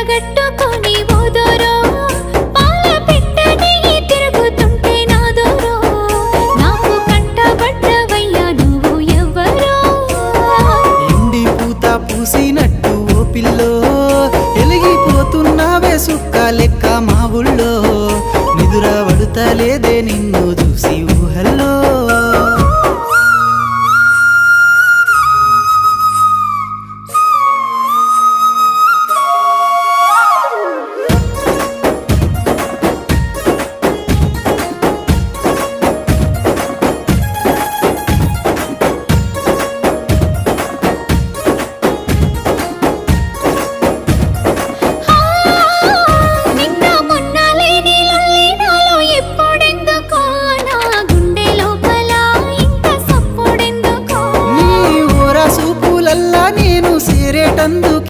కట్టగట్టుకొని ఓదోరో పాల పిట్టని తిరుగుతుంటే నాదోరో నాకు కంటబడ్డవయ్యా నువ్వు ఎవ్వరో ఎండి పూత పూసినట్టు ఓ పిల్లో ఎలిగిపోతున్నావే సుక్క లెక్క మా ఊళ్ళో నిదుర పడుతలేదే నిన్ను